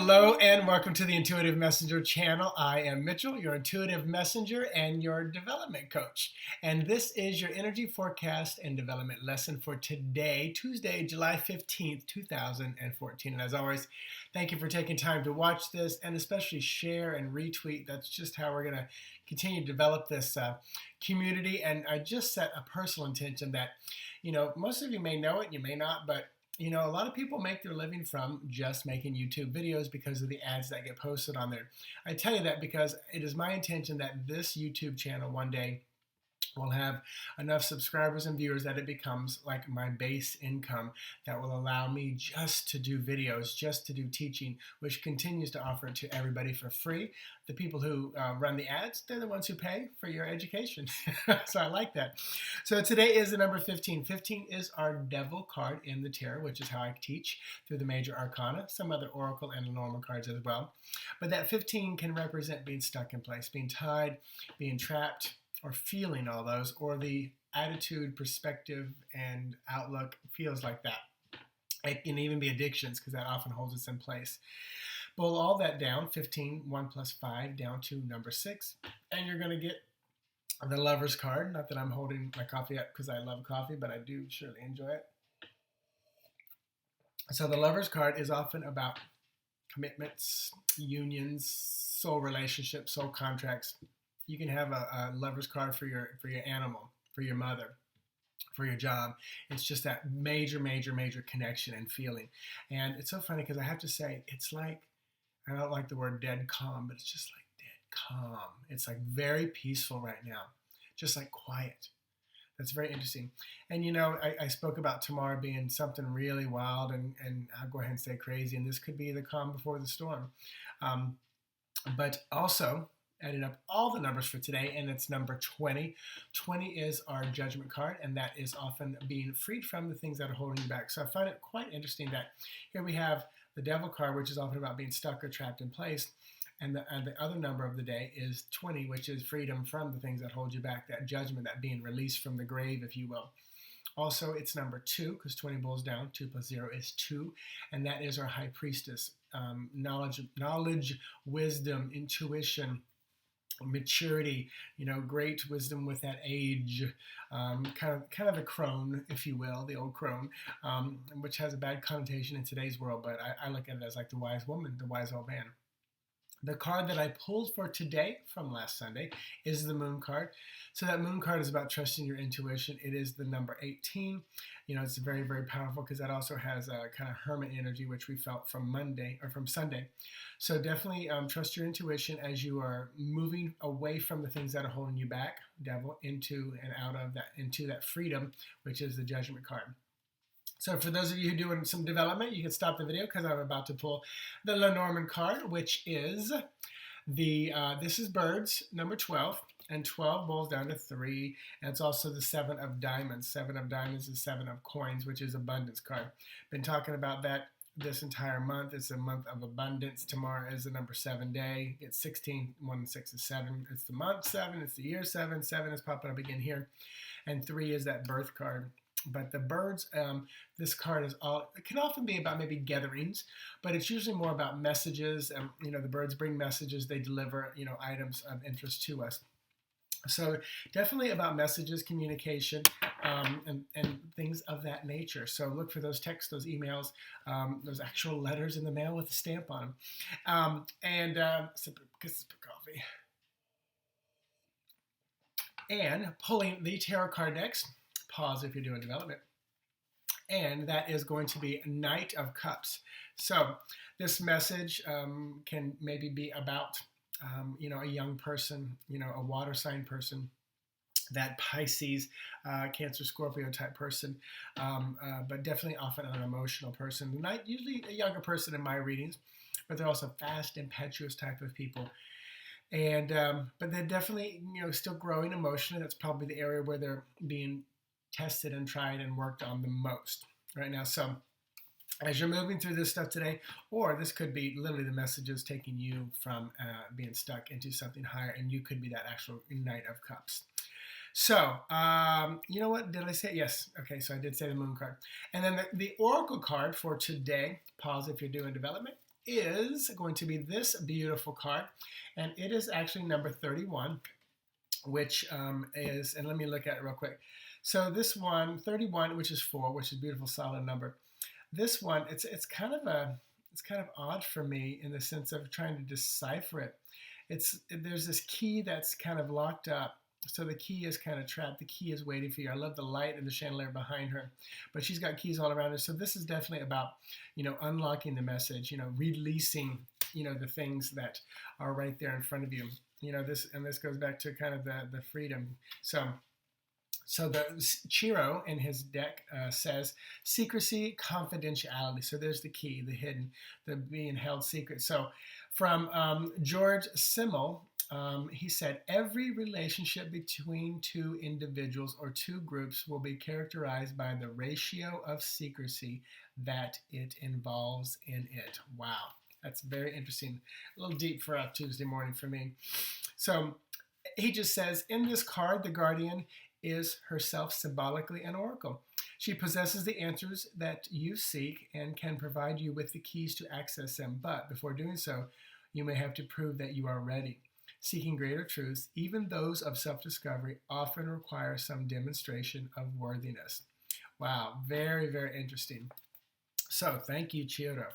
Hello and welcome to the Intuitive Messenger channel. I am Mitchell, your intuitive messenger and your development coach. And this is your energy forecast and development lesson for today, Tuesday, July 15th, 2014. And as always, thank you for taking time to watch this and especially share and retweet. That's just how we're going to continue to develop this community. And I just set a personal intention that, most of you may know it, you may not, but a lot of people make their living from just making YouTube videos because of the ads that get posted on there. I tell you that because it is my intention that this YouTube channel one day will have enough subscribers and viewers that it becomes like my base income that will allow me just to do videos, just to do teaching, which continues to offer it to everybody for free. The people who run the ads, they're the ones who pay for your education. So I like that. So today is the number 15. 15 is our devil card in the tarot, which is how I teach through the major arcana, some other oracle and Lenormand cards as well. But that 15 can represent being stuck in place, being tied, being trapped, or feeling all those, or the attitude, perspective, and outlook feels like that. It can even be addictions because that often holds us in place. Boil all that down, 15, 1 plus 5, down to number 6, and you're going to get the Lover's card. Not that I'm holding my coffee up because I love coffee, but I do surely enjoy it. So the Lover's card is often about commitments, unions, soul relationships, soul contracts. You can have a lover's card for your animal, for your mother, for your job. It's just that major connection and feeling. And it's so funny because I have to say, it's like, I don't like the word dead calm, but it's just like dead calm. It's like very peaceful right now, just like quiet. That's very interesting. And I spoke about tomorrow being something really wild, and I'll go ahead and say crazy, and this could be the calm before the storm. But also, added up all the numbers for today, and it's number 20. 20 is our judgment card, and that is often being freed from the things that are holding you back. So I find it quite interesting that here we have the devil card, which is often about being stuck or trapped in place, and the other number of the day is 20, which is freedom from the things that hold you back, that judgment, that being released from the grave, if you will. Also, it's number 2, because 20 boils down. 2 plus 0 is 2, and that is our high priestess. Knowledge, wisdom, intuition, maturity, great wisdom with that age, kind of the crone, if you will, the old crone, which has a bad connotation in today's world, but I look at it as like the wise woman, the wise old man. The card that I pulled for today from last Sunday is the Moon card. So that Moon card is about trusting your intuition. It is the number 18. It's very, very powerful because that also has a kind of hermit energy, which we felt from Sunday. So definitely trust your intuition as you are moving away from the things that are holding you back, devil, into and out of that, into that freedom, which is the Judgment card. So for those of you who are doing some development, you can stop the video because I'm about to pull the Lenormand card, which is this is birds, number 12, and 12 boils down to 3, and it's also the 7 of diamonds. 7 of diamonds is 7 of coins, which is abundance card. Been talking about that this entire month. It's a month of abundance. Tomorrow is the number 7 day. It's 16, 1 and 6 is 7. It's the month 7, it's the year 7. 7 is popping up again here, and 3 is that birth card. But the birds, this card it can often be about maybe gatherings, but it's usually more about messages. The birds bring messages, they deliver, items of interest to us. So definitely about messages, communication, and things of that nature. So look for those texts, those emails, those actual letters in the mail with a stamp on them. Sip of coffee. And pulling the tarot card next. Pause if you're doing development. And that is going to be Knight of Cups. So this message can maybe be about, a young person, a water sign person, that Pisces, Cancer, Scorpio type person, but definitely often an emotional person. The Knight, usually a younger person in my readings, but they're also fast, impetuous type of people. And but they're definitely, still growing emotionally. That's probably the area where they're being tested and tried and worked on the most right now. So as you're moving through this stuff today, or this could be literally the messages taking you from being stuck into something higher, and you could be that actual Knight of Cups. So, you know what? Did I say it? Yes. Okay, so I did say the Moon card. And then the Oracle card for today, pause if you're doing development, is going to be this beautiful card, and it is actually number 31, which is, and let me look at it real quick. So this one, 31, which is 4, which is a beautiful solid number. This one, it's kind of odd for me in the sense of trying to decipher it. There's this key that's kind of locked up. So the key is kind of trapped. The key is waiting for you. I love the light and the chandelier behind her, but she's got keys all around her. So this is definitely about, unlocking the message, releasing, the things that are right there in front of you. This goes back to kind of the freedom. So the Chiro in his deck says secrecy, confidentiality. So there's the key, the hidden, the being held secret. So from George Simmel, he said, every relationship between two individuals or two groups will be characterized by the ratio of secrecy that it involves in it. Wow, that's very interesting. A little deep for a Tuesday morning for me. So he just says, in this card, the guardian is herself symbolically an oracle. She possesses the answers that you seek and can provide you with the keys to access them. But before doing so, you may have to prove that you are ready. Seeking greater truths, even those of self-discovery, often require some demonstration of worthiness. Wow, very, very interesting. So thank you, Chiro.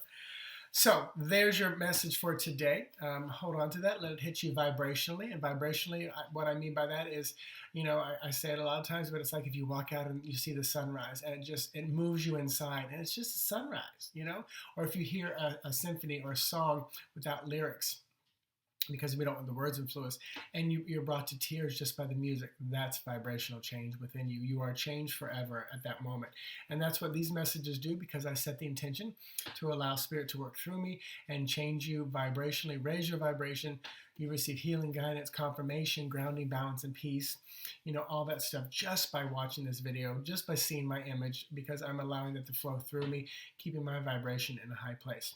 So there's your message for today. Hold on to that. Let it hit you vibrationally. And vibrationally, what I mean by that is, I say it a lot of times, but it's like if you walk out and you see the sunrise and it moves you inside and it's just a sunrise, or if you hear a symphony or a song without lyrics, because we don't want the words influence, and you're brought to tears just by the music. That's vibrational change within you. You are changed forever at that moment. And that's what these messages do, because I set the intention to allow Spirit to work through me and change you vibrationally, raise your vibration. You receive healing, guidance, confirmation, grounding, balance, and peace, all that stuff just by watching this video, just by seeing my image, because I'm allowing it to flow through me, keeping my vibration in a high place.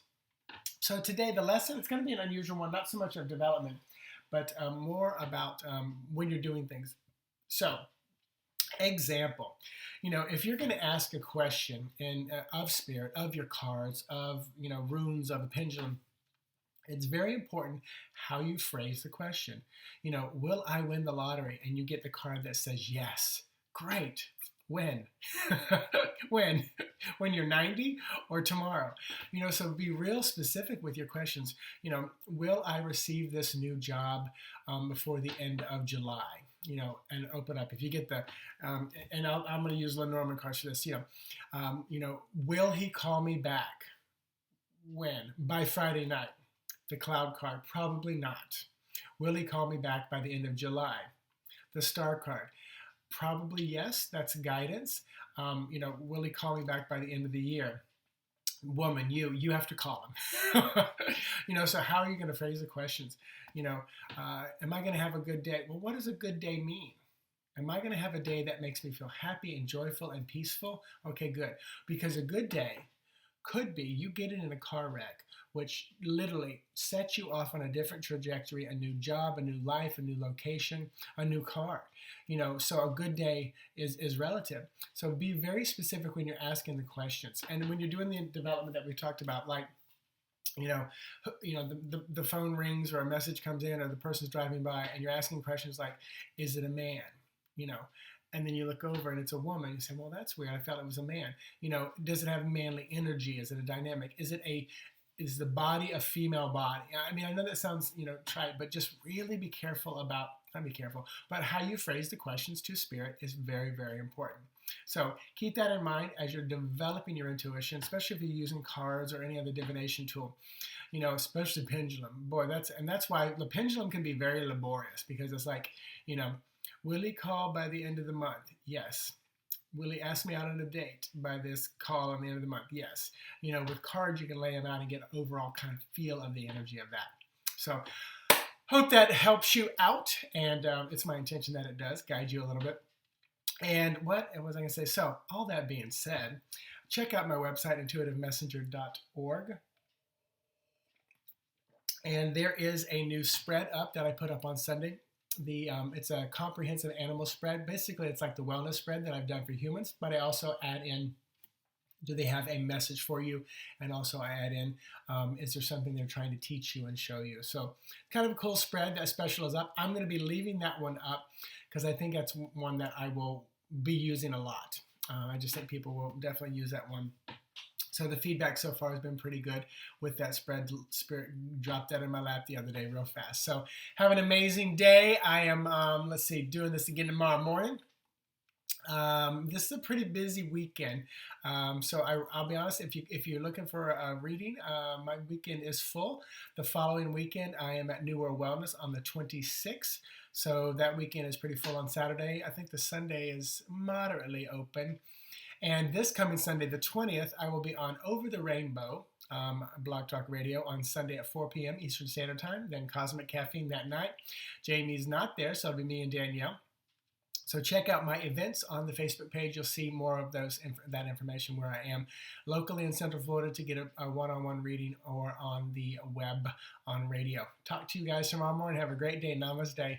So today, the lesson, it's going to be an unusual one, not so much of development, but more about when you're doing things. So, example, if you're going to ask a question of Spirit, of your cards, of, runes, of a pendulum, it's very important how you phrase the question. Will I win the lottery? And you get the card that says yes. Great. When? When? When you're 90 or tomorrow? So be real specific with your questions. Will I receive this new job before the end of July? And open up. If you get the, and I'm going to use Lenormand cards for this. Will he call me back? When? By Friday night. The Cloud card, probably not. Will he call me back by the end of July? The Star card, probably yes. That's guidance. Will he call me back by the end of the year? Woman, you have to call him. So how are you going to phrase the questions? Am I going to have a good day? Well, what does a good day mean? Am I going to have a day that makes me feel happy and joyful and peaceful? Okay, good. Because a good day could be you getting in a car wreck, which literally sets you off on a different trajectory, a new job, a new life, a new location, a new car. So a good day is relative. So be very specific when you're asking the questions. And when you're doing the development that we talked about, like, the phone rings or a message comes in or the person's driving by and you're asking questions like, is it a man? And then you look over and it's a woman. You say, well, that's weird. I felt it was a man. Does it have manly energy? Is it a dynamic? Is the body a female body? I mean, I know that sounds, trite, but just really be careful about, not be careful, but how you phrase the questions to Spirit is very, very important. So keep that in mind as you're developing your intuition, especially if you're using cards or any other divination tool, especially pendulum. Boy, that's why the pendulum can be very laborious, because it's like, will he call by the end of the month? Yes. Will he ask me out on a date by this call on the end of the month? Yes. With cards, you can lay them out and get an overall kind of feel of the energy of that. So hope that helps you out. And it's my intention that it does guide you a little bit. And what was I going to say? So all that being said, check out my website, intuitivemessenger.org. And there is a new spread up that I put up on Sunday. It's a comprehensive animal spread. Basically, it's like the wellness spread that I've done for humans, but I also add in Do they have a message for you? And also I add in, is there something they're trying to teach you and show you? So kind of a cool spread. That special is up. I'm going to be leaving that one up because I think that's one that I will be using a lot. I just think people will definitely use that one. So the feedback so far has been pretty good with that spread. Spirit dropped that in my lap the other day real fast. So have an amazing day. I am, doing this again tomorrow morning. This is a pretty busy weekend, so I'll be honest. If you're looking for a reading, my weekend is full. The following weekend, I am at New World Wellness on the 26th, so that weekend is pretty full on Saturday. I think the Sunday is moderately open, and this coming Sunday, the 20th, I will be on Over the Rainbow. Blog Talk Radio on Sunday at 4 p.m. Eastern Standard Time. Then Cosmic Caffeine that night. Jamie's not there, so it'll be me and Danielle. So check out my events on the Facebook page. You'll see more of that information where I am locally in Central Florida to get a one-on-one reading, or on the web on radio. Talk to you guys tomorrow morning. Have a great day. Namaste.